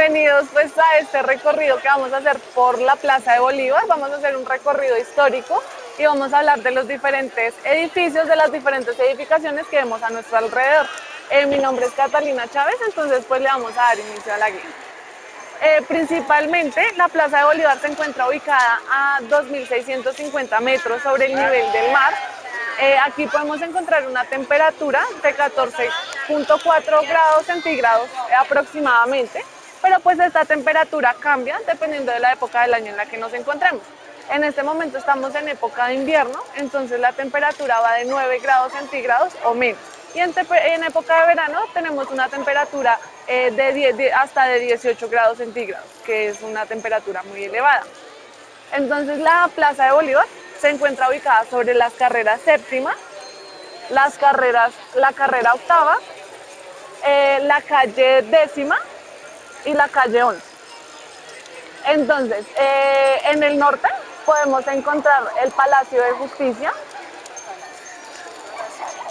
Bienvenidos pues a este recorrido que vamos a hacer por la Plaza de Bolívar. Vamos a hacer un recorrido histórico y vamos a hablar de los diferentes edificios, de las diferentes edificaciones que vemos a nuestro alrededor. Mi nombre es Catalina Chávez, entonces pues le vamos a dar inicio a la guía. Principalmente la Plaza de Bolívar se encuentra ubicada a 2.650 metros sobre el nivel del mar. Aquí podemos encontrar una temperatura de 14.4 grados centígrados aproximadamente, pero pues esta temperatura cambia dependiendo de la época del año en la que nos encontremos. En este momento estamos en época de invierno, entonces la temperatura va de 9 grados centígrados o menos. Y en época de verano tenemos una temperatura hasta de 18 grados centígrados, que es una temperatura muy elevada. Entonces la Plaza de Bolívar se encuentra ubicada sobre las carreras séptima, la carrera octava, la calle décima y la calle 11. Entonces, en el norte podemos encontrar el Palacio de Justicia.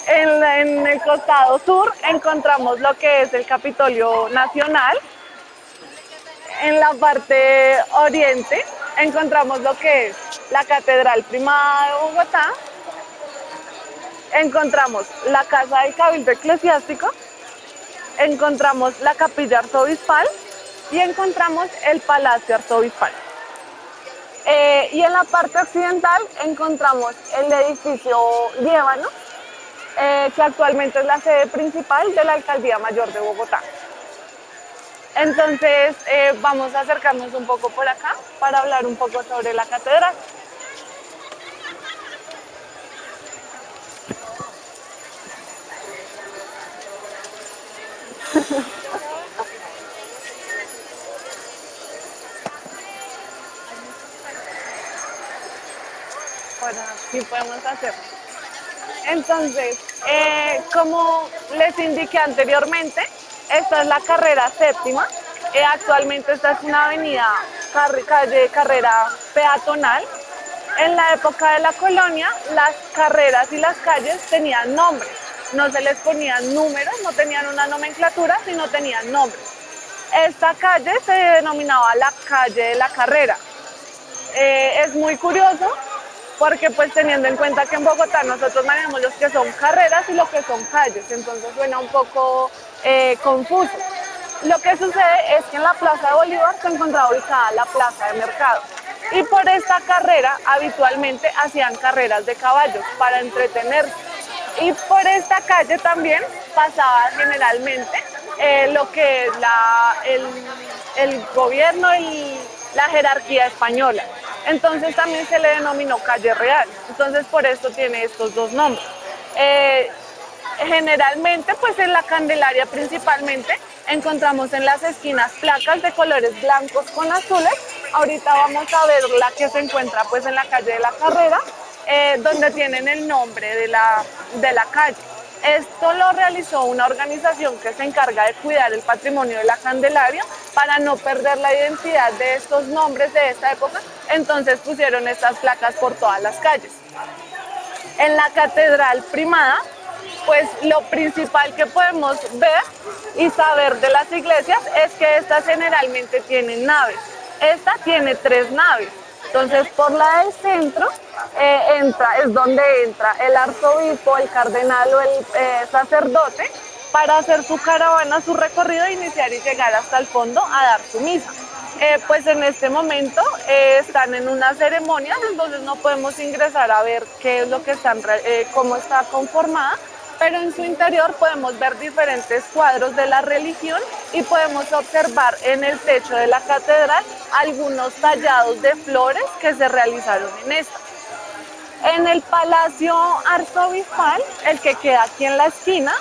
En el costado sur encontramos lo que es el Capitolio Nacional. En la parte oriente encontramos lo que es la Catedral Primada de Bogotá. Encontramos la Casa del Cabildo Eclesiástico. Encontramos la Capilla Arzobispal y encontramos el Palacio Arzobispal. Y en la parte occidental encontramos el edificio Líbano, que actualmente es la sede principal de la Alcaldía Mayor de Bogotá. Entonces vamos a acercarnos un poco por acá para hablar un poco sobre la catedral. Bueno, sí podemos hacerlo. Entonces, como les indiqué anteriormente, esta es la carrera séptima. Actualmente esta es una avenida carrera peatonal. En la época de la colonia, las carreras y las calles tenían nombres. No se les ponían números, no tenían una nomenclatura, sino tenían nombres. Esta calle se denominaba la calle de la carrera. Es muy curioso porque pues teniendo en cuenta que en Bogotá nosotros manejamos los que son carreras y lo que son calles, entonces suena un poco confuso. Lo que sucede es que en la Plaza de Bolívar se encontraba ubicada la Plaza de Mercado y por esta carrera habitualmente hacían carreras de caballos para entretenerse. Y por esta calle también pasaba generalmente lo que es el gobierno, la jerarquía española. Entonces también se le denominó calle real. Entonces por esto tiene estos dos nombres. Generalmente, pues en la Candelaria principalmente, encontramos en las esquinas placas de colores blancos con azules. Ahorita vamos a ver la que se encuentra pues en la calle de la Carrera, donde tienen el nombre de la calle. Esto lo realizó una organización que se encarga de cuidar el patrimonio de la Candelaria para no perder la identidad de estos nombres de esta época, entonces pusieron estas placas por todas las calles. En la Catedral Primada, pues lo principal que podemos ver y saber de las iglesias es que estas generalmente tienen naves. Esta tiene 3 naves. Entonces, por la del centro es donde entra el arzobispo, el cardenal o el sacerdote para hacer su caravana, su recorrido, iniciar y llegar hasta el fondo a dar su misa. Pues en este momento están en una ceremonia, entonces no podemos ingresar a ver qué es lo que cómo está conformada, pero en su interior podemos ver diferentes cuadros de la religión y podemos observar en el techo de la catedral algunos tallados de flores que se realizaron en esta. En el Palacio Arzobispal, el que queda aquí en la esquina,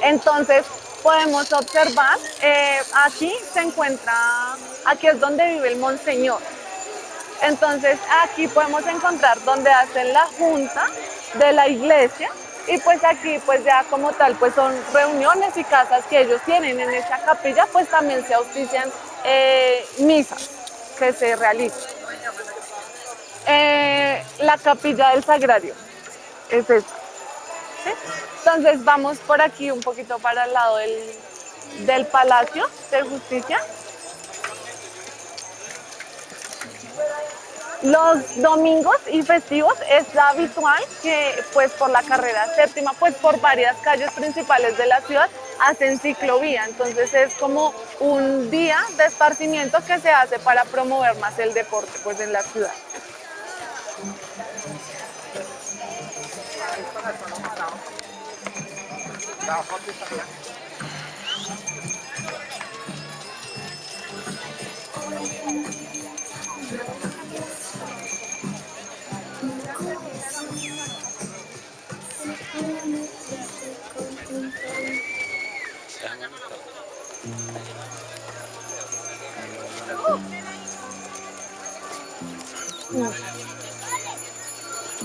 entonces podemos observar, aquí es donde vive el monseñor. Entonces aquí podemos encontrar donde hacen la junta de la iglesia y pues aquí pues ya como tal pues son reuniones y casas que ellos tienen. En esta capilla pues también se auspician misas que se realizan. La capilla del Sagrario es esta. ¿Sí? Entonces vamos por aquí un poquito para el lado del Palacio de Justicia. Los domingos y festivos es habitual que pues por la carrera séptima, pues por varias calles principales de la ciudad hacen ciclovía, entonces es como un día de esparcimiento que se hace para promover más el deporte pues en la ciudad.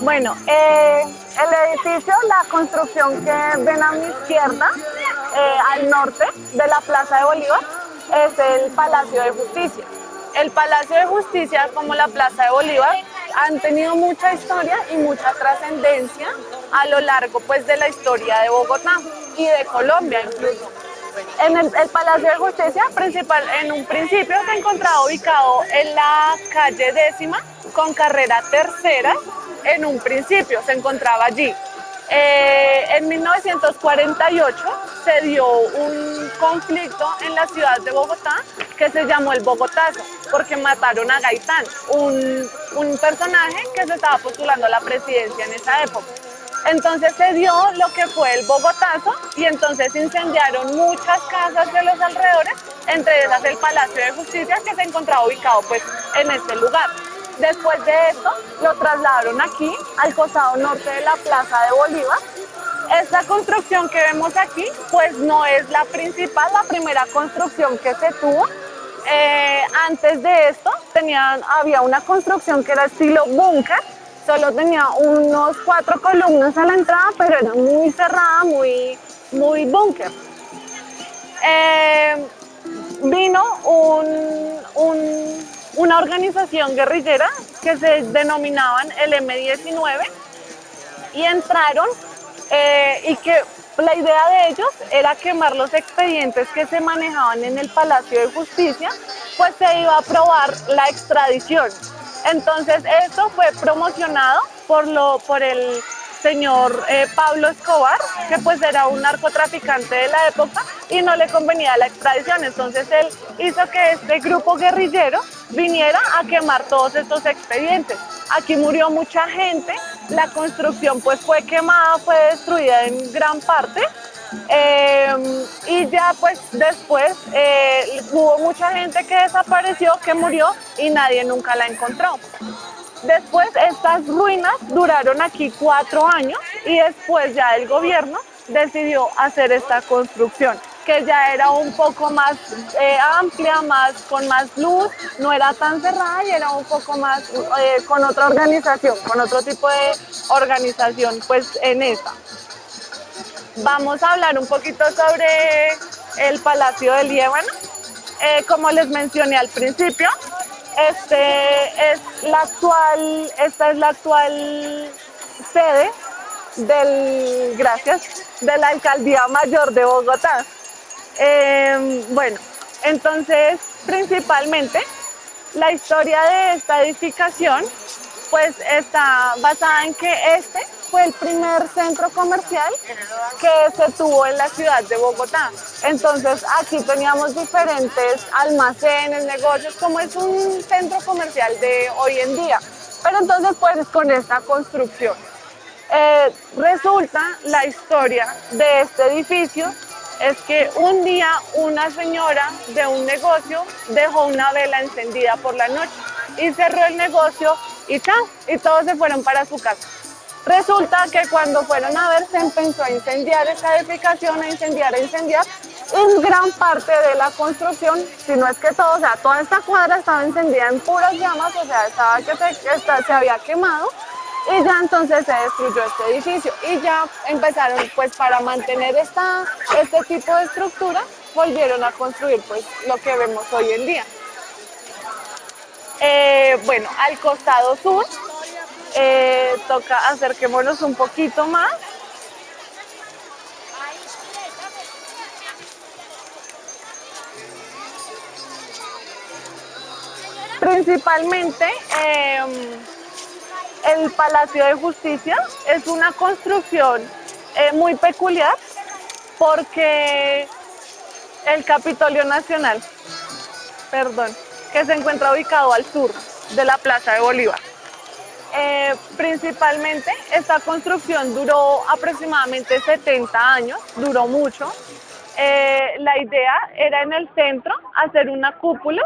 Bueno, el edificio, la construcción que ven a mi izquierda, al norte de la Plaza de Bolívar, es el Palacio de Justicia. El Palacio de Justicia, como la Plaza de Bolívar, han tenido mucha historia y mucha trascendencia a lo largo pues, de la historia de Bogotá y de Colombia incluso. En el Palacio de Justicia en un principio se encontraba ubicado en la calle 10ª con carrera tercera. En un principio se encontraba allí. En 1948 se dio un conflicto en la ciudad de Bogotá que se llamó el Bogotazo, porque mataron a Gaitán, un personaje que se estaba postulando a la presidencia en esa época. Entonces se dio lo que fue el Bogotazo y entonces incendiaron muchas casas de los alrededores, entre esas el Palacio de Justicia que se encontraba ubicado pues en este lugar. Después de esto lo trasladaron aquí al costado norte de la Plaza de Bolívar. Esta construcción que vemos aquí pues no es la principal, la primera construcción que se tuvo. Antes de esto había una construcción que era estilo búnker. Solo tenía unos 4 columnas a la entrada, pero era muy cerrada, muy búnker. Vino una organización guerrillera que se denominaban el M-19 y entraron y que la idea de ellos era quemar los expedientes que se manejaban en el Palacio de Justicia, pues se iba a aprobar la extradición. Entonces esto fue promocionado por el señor Pablo Escobar, que pues era un narcotraficante de la época y no le convenía la extradición. Entonces él hizo que este grupo guerrillero viniera a quemar todos estos expedientes. Aquí murió mucha gente, la construcción pues fue quemada, fue destruida en gran parte. Y ya pues después hubo mucha gente que desapareció, que murió y nadie nunca la encontró. Después estas ruinas duraron aquí 4 años y después ya el gobierno decidió hacer esta construcción, que ya era un poco más amplia, con más luz, no era tan cerrada y era un poco más con otra organización, con otro tipo de organización pues en esta. Vamos a hablar un poquito sobre el Palacio del Líbano. Como les mencioné al principio, esta es la actual sede de la Alcaldía Mayor de Bogotá. Bueno, entonces principalmente la historia de esta edificación pues está basada en que este fue el primer centro comercial que se tuvo en la ciudad de Bogotá. Entonces aquí teníamos diferentes almacenes, negocios, como es un centro comercial de hoy en día. Pero entonces pues con esta construcción. Resulta la historia de este edificio es que un día una señora de un negocio dejó una vela encendida por la noche y cerró el negocio y chao, y todos se fueron para su casa. Resulta que cuando fueron a ver se empezó a incendiar esta edificación, a incendiar, en gran parte de la construcción, si no es que todo, o sea, toda esta cuadra estaba encendida en puras llamas, o sea, se había quemado y ya entonces se destruyó este edificio y ya empezaron pues para mantener este tipo de estructura, volvieron a construir pues lo que vemos hoy en día. Bueno, al costado sur, toca acerquémonos un poquito más. Principalmente el Palacio de Justicia es una construcción muy peculiar porque el Capitolio Nacional, perdón, que se encuentra ubicado al sur de la Plaza de Bolívar. Principalmente esta construcción duró aproximadamente 70 años, duró mucho. La idea era en el centro hacer una cúpula,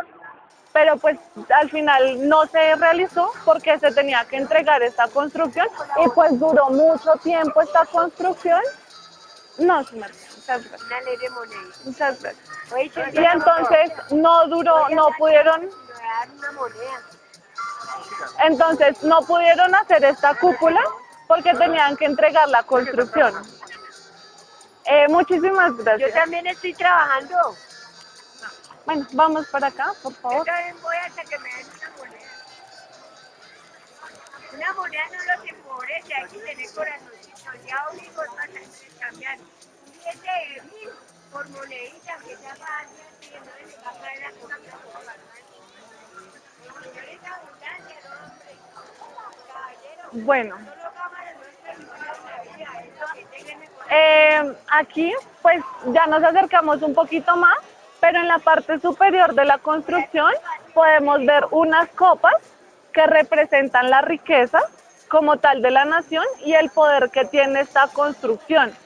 pero pues al final no se realizó porque se tenía que entregar esta construcción y pues duró mucho tiempo esta construcción. No, señor, muchas gracias. Una ley de moneda. Muchas gracias. Oye, Y entonces no duró, no pudieron, una moneda. entonces no pudieron hacer esta cúpula porque tenían que entregar la construcción. Muchísimas Yo gracias. también estoy trabajando. Bueno, vamos para acá, por Yo favor. también voy hasta que me den una moneda. Una moneda no los empobrece, hay que tener corazoncito. Ya único es cambiar un billete de 1000 por monedita que sea fácil, y entonces le va a traer la cosa por la mano. Señorita abundancia, no, hombre. Caballero, Bueno, solo cámaras no es la vida, es lo que tenga en el corazón. aquí pues ya nos acercamos un poquito más, pero en la parte superior de la construcción podemos ver unas copas que representan la riqueza como tal de la nación y el poder que tiene esta construcción.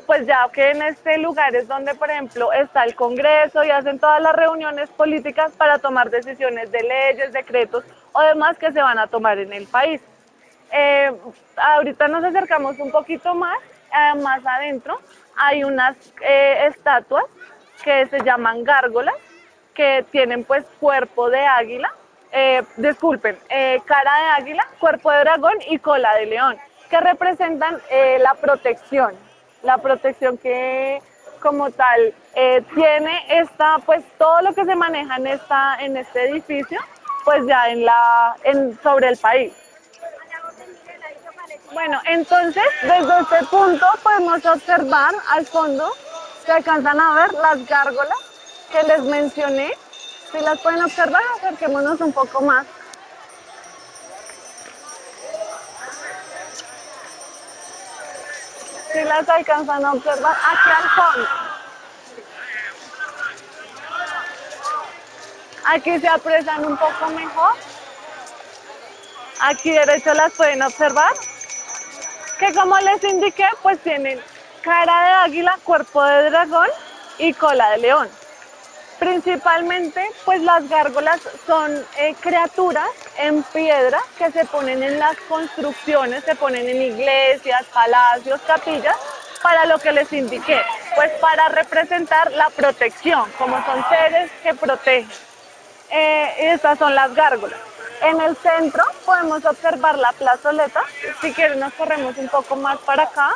Pues ya que en este lugar es donde, por ejemplo, está el Congreso y hacen todas las reuniones políticas para tomar decisiones de leyes, decretos o demás que se van a tomar en el país. Ahorita nos acercamos un poquito más, más adentro hay unas estatuas que se llaman gárgolas, que tienen pues cuerpo de águila, disculpen, cara de águila, cuerpo de dragón y cola de león, que representan la protección que como tal tiene esta, pues todo lo que se maneja en este edificio, pues ya sobre el país. Bueno, entonces desde este punto podemos observar al fondo, se alcanzan a ver las gárgolas que les mencioné. Si las pueden observar, acerquémonos un poco más. Si las alcanzan a observar aquí al fondo. Aquí se aprecian un poco mejor. Aquí derecho las pueden observar. Que como les indiqué, pues tienen cara de águila, cuerpo de dragón y cola de león. Principalmente, pues las gárgolas son criaturas en piedra que se ponen en las construcciones, se ponen en iglesias, palacios, capillas, para lo que les indiqué, pues para representar la protección, como son seres que protegen. Estas son las gárgolas. En el centro podemos observar la plazoleta. Si quieren nos corremos un poco más para acá.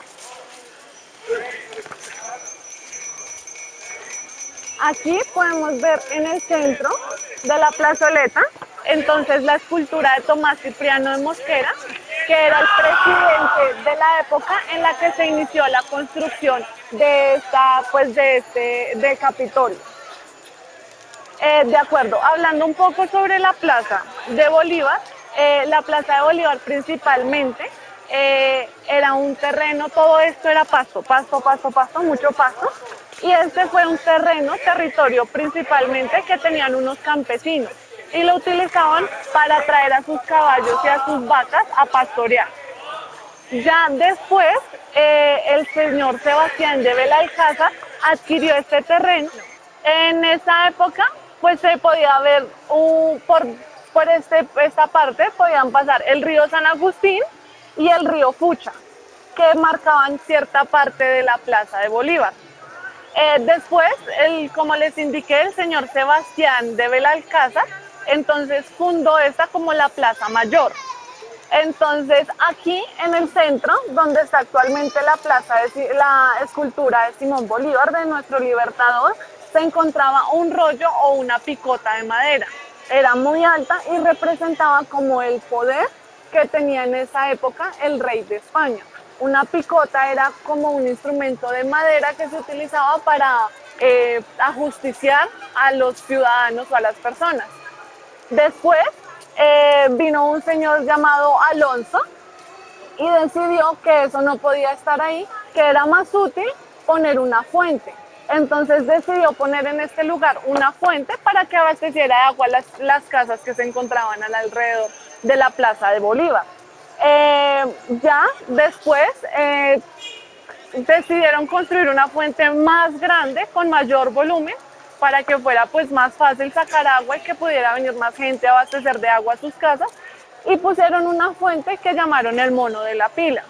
Aquí podemos ver en el centro de la plazoleta, entonces la escultura de Tomás Cipriano de Mosquera, que era el presidente de la época en la que se inició la construcción de del Capitolio. De acuerdo, hablando un poco sobre la Plaza de Bolívar, la Plaza de Bolívar principalmente era un terreno, todo esto era pasto, mucho pasto, y este fue un territorio principalmente que tenían unos campesinos y lo utilizaban para traer a sus caballos y a sus vacas a pastorear. Ya después, el señor Sebastián de Belalcázar adquirió este terreno. En esa época, pues se podía ver por esta parte, podían pasar el río San Agustín y el río Fucha, que marcaban cierta parte de la Plaza de Bolívar. Después, como les indiqué, el señor Sebastián de Belalcázar, entonces fundó esta como la Plaza Mayor. Entonces, aquí en el centro, donde está actualmente la escultura de Simón Bolívar, de nuestro libertador, se encontraba un rollo o una picota de madera. Era muy alta y representaba como el poder que tenía en esa época el rey de España. Una picota era como un instrumento de madera que se utilizaba para ajusticiar a los ciudadanos o a las personas. Después vino un señor llamado Alonso y decidió que eso no podía estar ahí, que era más útil poner una fuente. Entonces decidió poner en este lugar una fuente para que abasteciera de agua las casas que se encontraban alrededor de la Plaza de Bolívar. Ya después decidieron construir una fuente más grande con mayor volumen para que fuera pues más fácil sacar agua y que pudiera venir más gente a abastecer de agua a sus casas, y pusieron una fuente que llamaron el Mono de la Pila.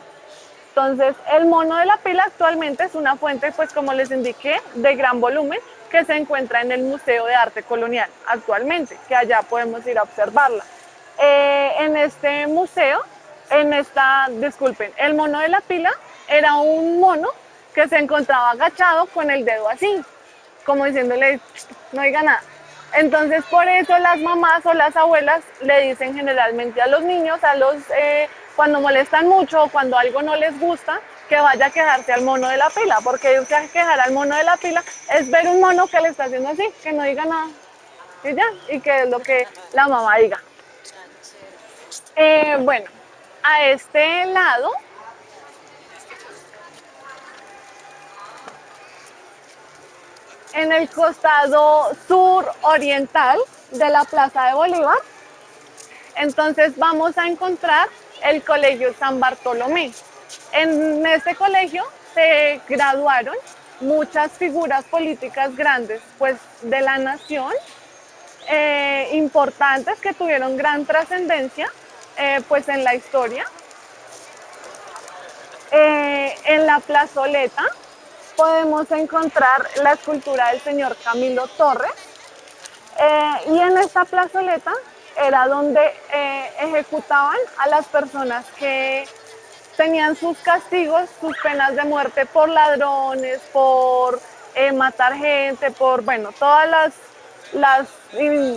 Entonces, el Mono de la Pila actualmente es una fuente, pues como les indiqué, de gran volumen que se encuentra en el Museo de Arte Colonial actualmente, que allá podemos ir a observarla. En este museo, disculpen, el Mono de la Pila era un mono que se encontraba agachado con el dedo así, como diciéndole, no diga nada. Entonces, por eso las mamás o las abuelas le dicen generalmente a los niños, cuando molestan mucho o cuando algo no les gusta, que vaya a quejarse al mono de la pila, porque irse a quejar al mono de la pila es ver un mono que le está haciendo así, que no diga nada, y ya, y que es lo que la mamá diga. Bueno, a este lado en el costado sur oriental de la Plaza de Bolívar, entonces vamos a encontrar el Colegio San Bartolomé. En este colegio se graduaron muchas figuras políticas grandes pues, de la nación, importantes que tuvieron gran trascendencia pues, en la historia. En la plazoleta podemos encontrar la escultura del señor Camilo Torres, y en esta plazoleta era donde ejecutaban a las personas que tenían sus castigos, sus penas de muerte por ladrones, por matar gente, por, bueno, todas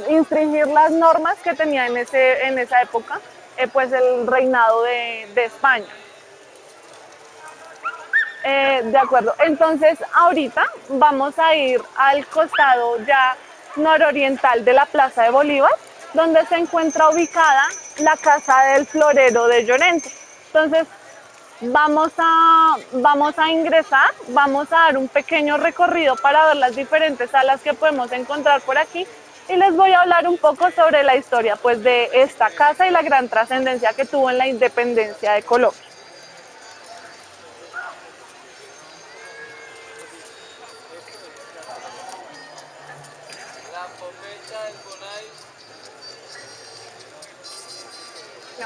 infringir las normas que tenía en esa época, pues el reinado de España. De acuerdo, entonces ahorita vamos a ir al costado ya nororiental de la Plaza de Bolívar, donde se encuentra ubicada la Casa del Florero de Llorente. Entonces vamos a ingresar, vamos a dar un pequeño recorrido para ver las diferentes salas que podemos encontrar por aquí, y les voy a hablar un poco sobre la historia pues, de esta casa y la gran trascendencia que tuvo en la independencia de Colombia.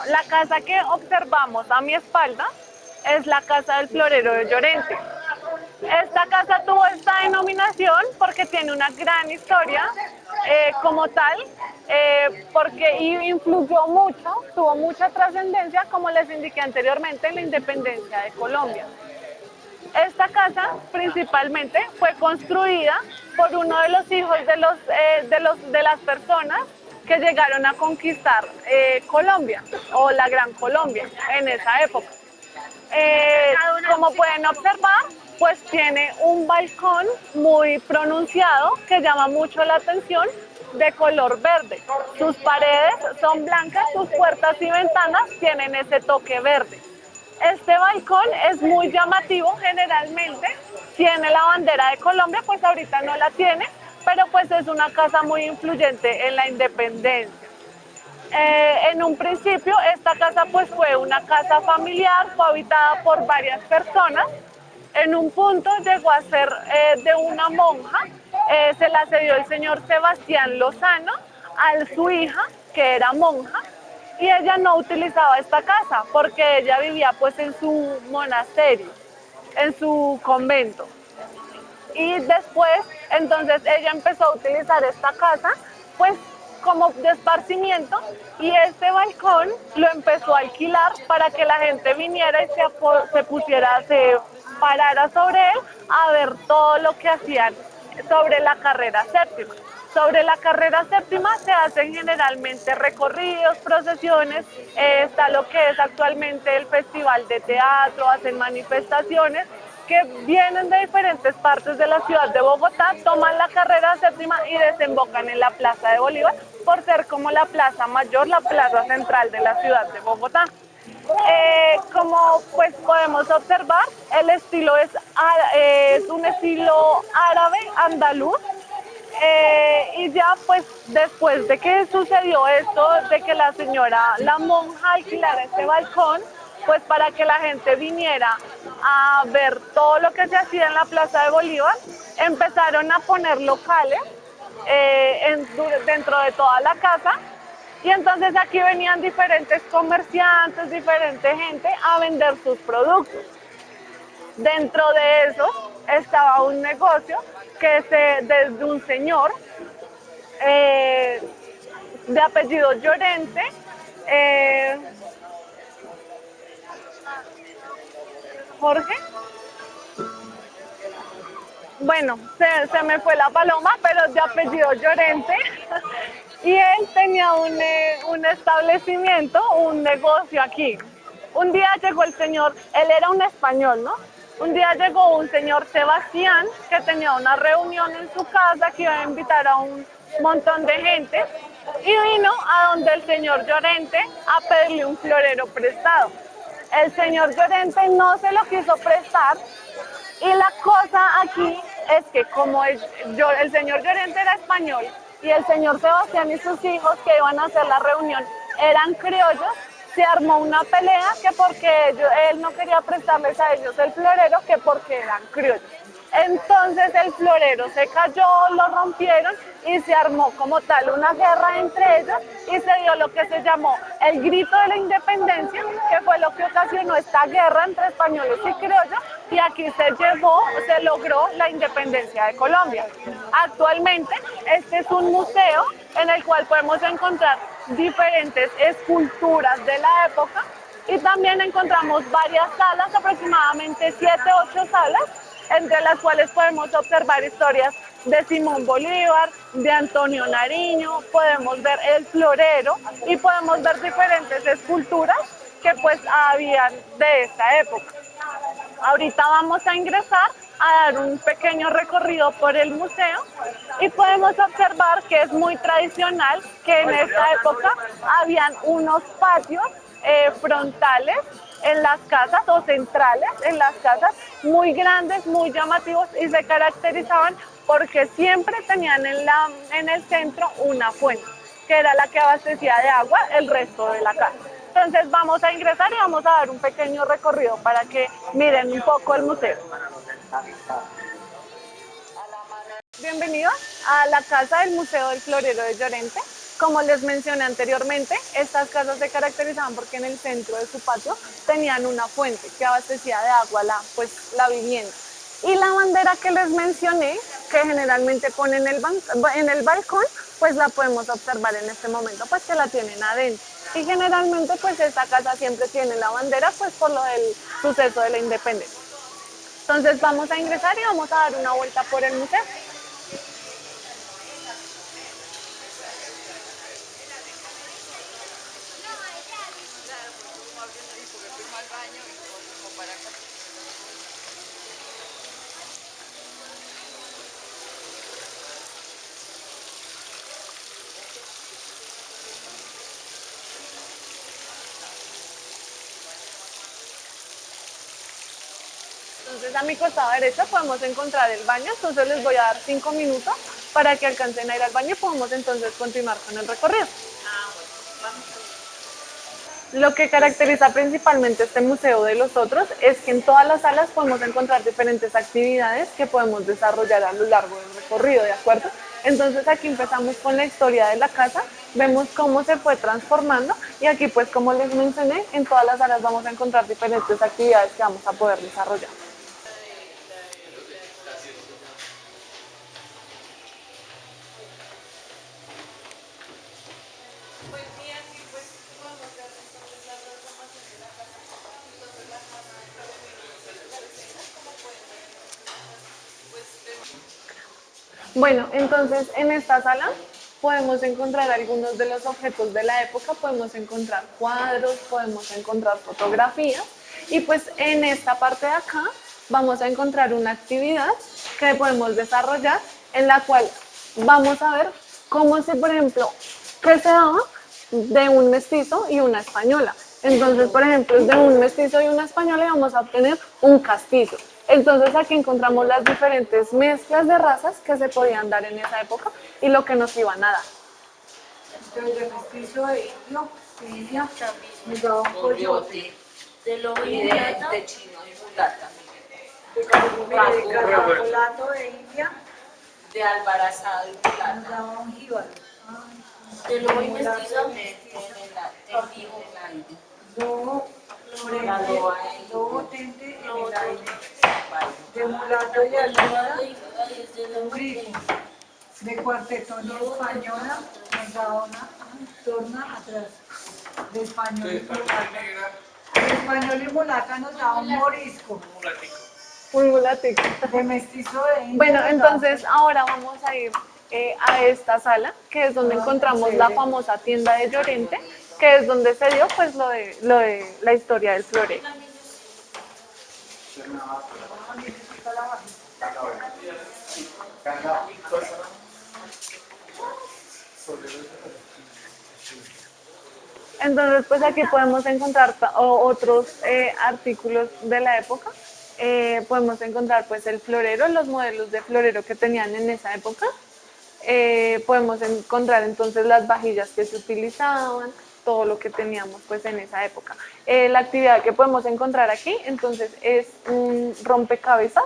La casa que observamos a mi espalda es la Casa del Florero de Llorente. Esta casa tuvo esta denominación porque tiene una gran historia como tal, porque influyó mucho, tuvo mucha trascendencia, como les indiqué anteriormente, en la independencia de Colombia. Esta casa principalmente fue construida por uno de los hijos de las personas que llegaron a conquistar Colombia, o la Gran Colombia en esa época. Como pueden observar, pues tiene un balcón muy pronunciado que llama mucho la atención, de color verde. Sus paredes son blancas, sus puertas y ventanas tienen ese toque verde. Este balcón es muy llamativo, generalmente tiene la bandera de Colombia, pues ahorita no la tiene, pero pues es una casa muy influyente en la independencia. En un principio esta casa pues fue una casa familiar, fue habitada por varias personas. En un punto llegó a ser de una monja, se la cedió el señor Sebastián Lozano a su hija, que era monja, y ella no utilizaba esta casa porque ella vivía pues en su monasterio, en su convento. Y después, entonces ella empezó a utilizar esta casa pues como de esparcimiento, y este balcón lo empezó a alquilar para que la gente viniera y se parara sobre él a ver todo lo que hacían sobre la carrera séptima. Sobre la carrera séptima se hacen generalmente recorridos, procesiones, está lo que es actualmente el festival de teatro, hacen manifestaciones que vienen de diferentes partes de la ciudad de Bogotá, toman la carrera séptima y desembocan en la Plaza de Bolívar por ser como la plaza mayor, la plaza central de la ciudad de Bogotá. Como pues podemos observar, el estilo es un estilo árabe andaluz. Y ya pues después de que sucedió esto, de que la señora, la monja alquilara este balcón, pues para que la gente viniera a ver todo lo que se hacía en la Plaza de Bolívar, empezaron a poner locales dentro de toda la casa. Y entonces aquí venían diferentes comerciantes, diferente gente a vender sus productos. Dentro de eso estaba un negocio que es desde un señor eh, de apellido Llorente, eh, Jorge. Bueno, se me fue la paloma, pero de apellido Llorente. Y él tenía un establecimiento, un negocio aquí. Un día llegó el señor, él era un español, ¿no? Un día llegó un señor Sebastián que tenía una reunión en su casa que iba a invitar a un montón de gente y vino a donde el señor Llorente a pedirle un florero prestado. El señor Llorente no se lo quiso prestar y la cosa aquí es que como el señor Llorente era español y el señor Sebastián y sus hijos que iban a hacer la reunión eran criollos, se armó una pelea que porque él no quería prestarles a ellos el florero, que porque eran criollos. Entonces el florero se cayó, lo rompieron y se armó como tal una guerra entre ellos y se dio lo que se llamó el grito de la independencia, que fue lo que ocasionó esta guerra entre españoles y criollos, y aquí se logró la independencia de Colombia. Actualmente este es un museo en el cual podemos encontrar diferentes esculturas de la época y también encontramos varias salas, aproximadamente 7 u 8 salas, entre las cuales podemos observar historias de Simón Bolívar, de Antonio Nariño, podemos ver el florero y podemos ver diferentes esculturas que pues habían de esta época. Ahorita vamos a ingresar a dar un pequeño recorrido por el museo y podemos observar que es muy tradicional que en esta época habían unos patios frontales en las casas o centrales en las casas muy grandes, muy llamativos y se caracterizaban porque siempre tenían en el centro una fuente, que era la que abastecía de agua el resto de la casa. Entonces vamos a ingresar y vamos a dar un pequeño recorrido para que miren un poco el museo. Bienvenidos a la casa del Museo del Florero de Llorente. Como les mencioné anteriormente, estas casas se caracterizaban porque en el centro de su patio tenían una fuente que abastecía de agua la vivienda. Y la bandera que les mencioné, que generalmente ponen en el balcón, pues la podemos observar en este momento, pues que la tienen adentro. Y generalmente pues esta casa siempre tiene la bandera pues por lo del suceso de la independencia. Entonces vamos a ingresar y vamos a dar una vuelta por el museo. Entonces a mi costado derecho podemos encontrar el baño, entonces les voy a dar 5 minutos para que alcancen a ir al baño y podamos entonces continuar con el recorrido. Lo que caracteriza principalmente este museo de los otros es que en todas las salas podemos encontrar diferentes actividades que podemos desarrollar a lo largo del recorrido, ¿de acuerdo? Entonces aquí empezamos con la historia de la casa, vemos cómo se fue transformando y aquí pues como les mencioné, en todas las salas vamos a encontrar diferentes actividades que vamos a poder desarrollar. Bueno, entonces en esta sala podemos encontrar algunos de los objetos de la época, podemos encontrar cuadros, podemos encontrar fotografías y pues en esta parte de acá vamos a encontrar una actividad que podemos desarrollar en la cual vamos a ver cómo se, por ejemplo, que se daba de un mestizo y una española. Entonces, por ejemplo, de un mestizo y una española vamos a obtener un castizo. Entonces aquí encontramos las diferentes mezclas de razas que se podían dar en esa época y lo que nos iban a dar. Entonces, de mestizo de India, nos daba un coyote. De lobo y de chino y mulata. De caracolato de India, De albarazado y nos mulata. daba un jíbaro. De lobo y mestizo mestizo. en el vivo en el aire. Lobo, La loba lobo tente en Lobo el aire. Vale. De mulato y albina, Es de un lobo grifo. De cuartetón y española, nos daba una torna atrás. De español y mulata. De español y mulata nos daba un morisco. Un mulatico. De mestizo de India. Bueno, nos daba entonces ahora vamos a ir a esta sala, que es donde encontramos la chévere. famosa tienda de Llorente, que es donde se dio pues lo de la historia del florero. Entonces, pues aquí podemos encontrar otros artículos de la época. Podemos encontrar pues el florero, los modelos de florero que tenían en esa época. Podemos encontrar entonces las vajillas que se utilizaban, todo lo que teníamos pues en esa época. La actividad que podemos encontrar aquí entonces es un rompecabezas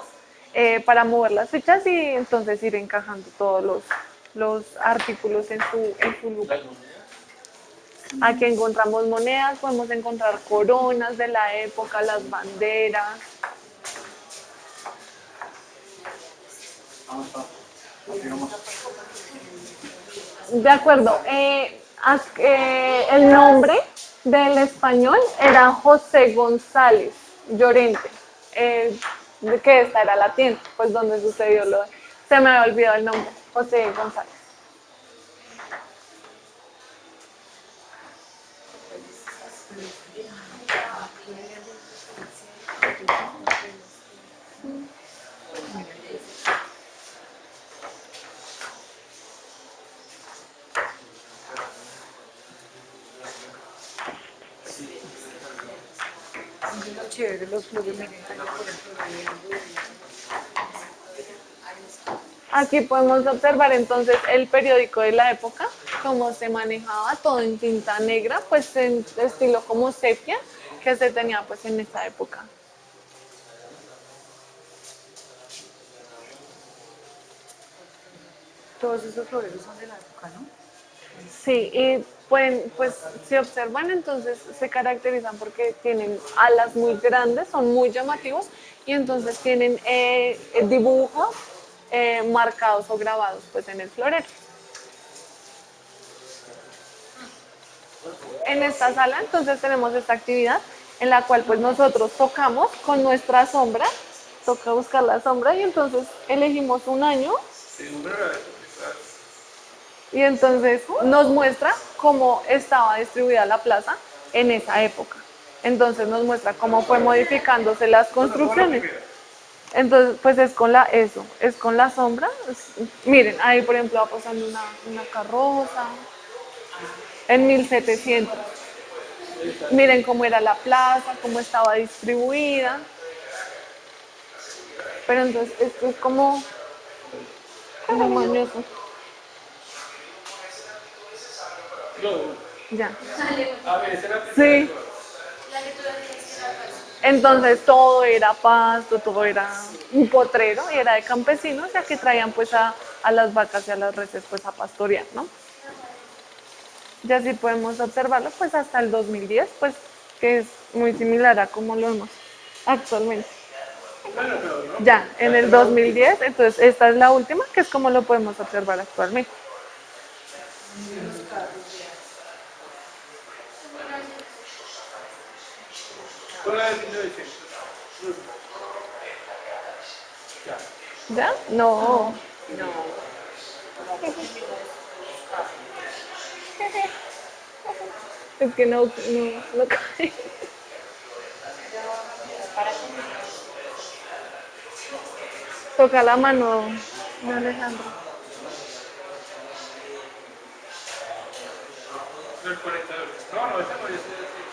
para mover las fichas y entonces ir encajando todos los artículos en su lugar. Aquí encontramos monedas, podemos encontrar coronas de la época, las banderas. De acuerdo. El nombre del español era José González Llorente, de que esta era la tienda, pues donde sucedió lo. Se me había olvidado el nombre, José González. Es lo chévere, los clubes me Aquí podemos observar entonces el periódico de la época, cómo se manejaba todo en tinta negra, pues en estilo como sepia, que se tenía pues en esa época. Todos esos floreros son de la época, ¿no? Sí, y pueden, pues si observan entonces se caracterizan porque tienen alas muy grandes, son muy llamativos y entonces tienen dibujos marcados o grabados pues en el florero. En esta sala entonces tenemos esta actividad en la cual pues nosotros tocamos con nuestra sombra, toca buscar la sombra y entonces elegimos un año y entonces nos muestra cómo estaba distribuida la plaza en esa época. Entonces nos muestra cómo fue modificándose las construcciones. Entonces, pues es con es con la sombra. Miren, ahí por ejemplo va pasando una carroza en 1700. Miren cómo era la plaza, cómo estaba distribuida. Pero entonces esto es como mañoso. Ya. Sí. Entonces todo era pasto, todo era un potrero y era de campesinos, ya que traían pues a las vacas y a las reses pues a pastorear, ¿no? Ya sí podemos observarlo pues hasta el 2010, pues que es muy similar a como lo vemos actualmente. Ya, en el 2010, entonces esta es la última, que es como lo podemos observar actualmente. ¿Ya? No. Es que no cae. Toca la mano, no, Alejandro. El 42. No, no, esa no, yo estoy así.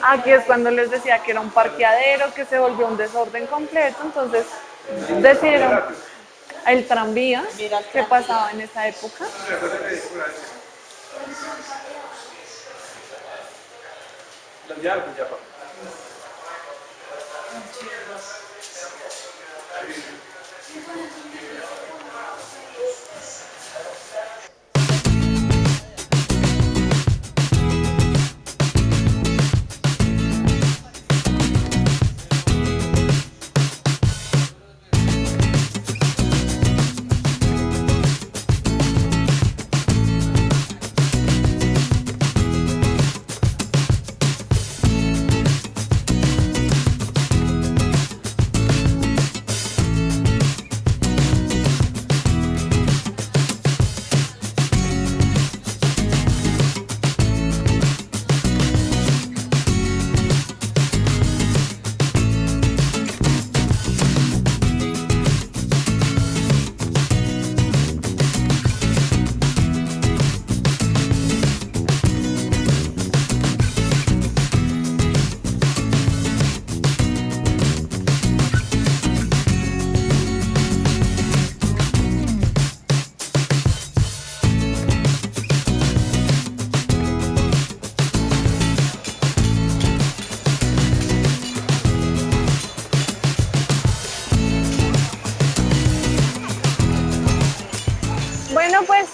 Aquí es cuando les decía que era un parqueadero, que se volvió un desorden completo, entonces decidieron el tranvía que pasaba en esa época. Ya, ya, pa. Bueno, pues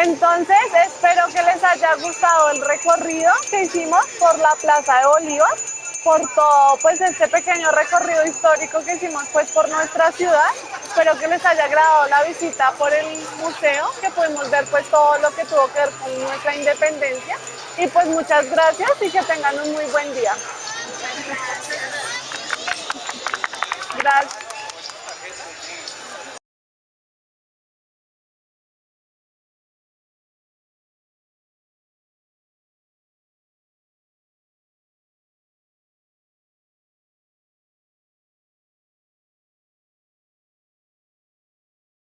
entonces espero que les haya gustado el recorrido que hicimos por la Plaza de Bolívar, por todo pues este pequeño recorrido histórico que hicimos pues por nuestra ciudad. Espero que les haya agradado la visita por el museo, que pudimos ver pues todo lo que tuvo que ver con nuestra independencia. Y pues muchas gracias y que tengan un muy buen día. Gracias.